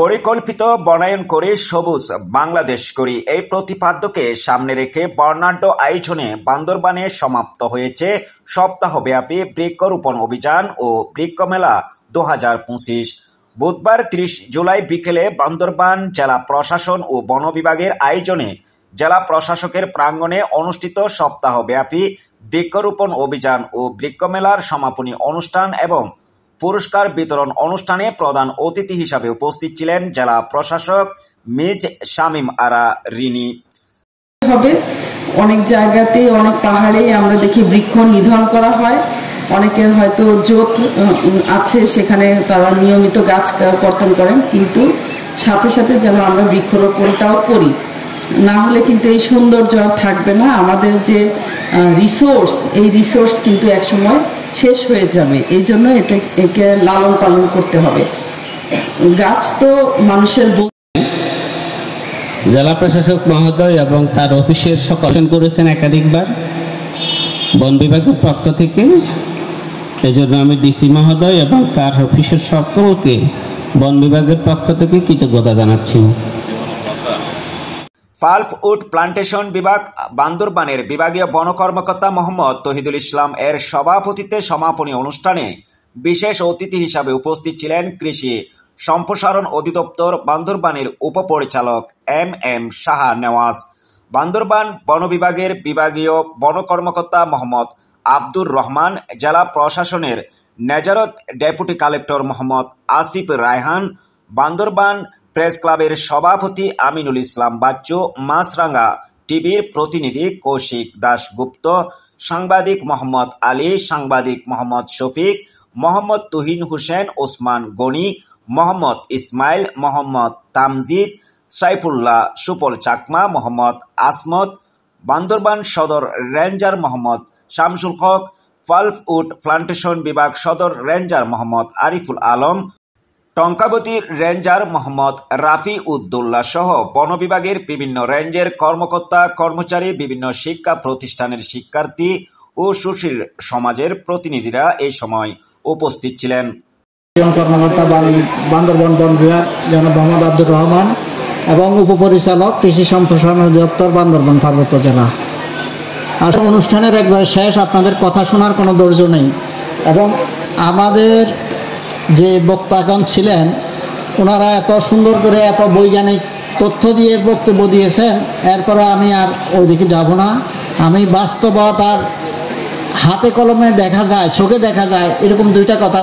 পরিকল্পিত বনায়ন করে সবুজ বাংলাদেশ করি এই প্রতিপাদ্যকে সামনে রেখে বর্ণাঢ্য আয়োজনে বান্দরবানে সমাপ্ত হয়েছে সপ্তাহব্যাপী বৃক্ষরোপণ অভিযান ও বৃক্ষ মেলা 2025। বুধবার 30 জুলাই বিকেলে বান্দরবান জেলা প্রশাসন ও বন বিভাগের আয়োজনে জেলা প্রশাসকের প্রাঙ্গণে অনুষ্ঠিত সপ্তাহব্যাপী বৃক্ষরোপণ অভিযান ও বৃক্ষ মেলার সমাপনী অনুষ্ঠান এবং পুরস্কার বিতরণ অনুষ্ঠানে প্রধান অতিথি হিসাবে উপস্থিত ছিলেন জেলা প্রশাসক মিজ শামীম আরা রিনি। অনেক জায়গাতে অনেক পাহাড়ে আমরা দেখি বৃক্ষ নিধন করা হয়, অনেকের হয়তো জোট আছে, সেখানে তারা নিয়মিত গাছ কর্তন করেন, কিন্তু সাথে সাথে যেন আমরা বৃক্ষরোপণটাও করি, না হলে কিন্তু এই সৌন্দর্য আর থাকবে না। আমাদের যে রিসোর্স, এই রিসোর্স কিন্তু একসময় শেষ হয়ে যাবে, এই জন্য একে লালন পালন করতে হবে। গাছ তো মানুষের। জেলা প্রশাসক মহোদয় এবং তার অফিসের সকল করেছেন একাধিকবার বন বিভাগের পক্ষ থেকে, এজন্য আমি ডিসি মহোদয় এবং তার অফিসের সকলকে বন বিভাগের পক্ষ থেকে কৃতজ্ঞতা জানাচ্ছি। পাল্প উড প্লান্টেশন বিভাগ বান্দরবানের বিভাগীয় বন কর্মকর্তা মোহাম্মদ তহিদুল ইসলাম এর সভাপতিত্বে সমাপনী অনুষ্ঠানে বিশেষ অতিথি হিসাবে উপস্থিত ছিলেন কৃষি সম্প্রসারণ অধিদপ্তর বান্দরবানের উপপরিচালক এম শাহ নেওয়াজ, বান্দরবান বন বিভাগের বিভাগীয় বন কর্মকর্তা মোহাম্মদ আব্দুর রহমান, জেলা প্রশাসনের নেজারত deputy collector Mohammad Asif Raihan, Bandarban press ক্লাবের সভাপতি আমিনুল ইসলাম বাচ্চু, মাছরাঙ্গা টিভির প্রতিনিধি কৌশিক দাশগুপ্ত, সাংবাদিক মোহাম্মদ আলী, সাংবাদিক Mohammad Shafiq, Mohammad Tuhin Hossain, Osman Gani, Mohammad Ismail, Mohammad Tamjid, Saifullah, Supaul Chakma, Mohammad Asmat, Bandarban Sadar ranger Mohammad Shamsul Haque, pulp wood plantation বিভাগ সদর রেঞ্জার মোহাম্মদ আরিফুল আলম, টঙ্কাবতী রেঞ্জার মোহাম্মদ রাফি উদ্দৌলা সহ বন বিভাগের বিভিন্ন রেঞ্জের কর্মকর্তা কর্মচারী, বিভিন্ন শিক্ষা প্রতিষ্ঠানের শিক্ষার্থী ও সুশীল সমাজের প্রতিনিধিরা এই সময় উপস্থিত ছিলেন। কর্মকর্তা বান্দরবান বন বিভাগ জনাব মোহাম্মদ আব্দুর রহমান এবং উপপরিচালক কৃষি সম্প্রসারণ অধিদপ্তর বান্দরবান পার্বত্য জেলা। আসলে অনুষ্ঠানের একবার শেষ, আপনাদের কথা শোনার কোনো ধৈর্য নেই এবং আমাদের যে বক্তাগণ ছিলেন ওনারা এত সুন্দর করে এত বৈজ্ঞানিক তথ্য দিয়ে বক্তব্য দিয়েছেন, এরপরে আমি আর ওইদিকে যাব না। আমি বাস্তবতার হাতে কলমে দেখা যায়, চোখে দেখা যায়, এরকম দুইটা কথা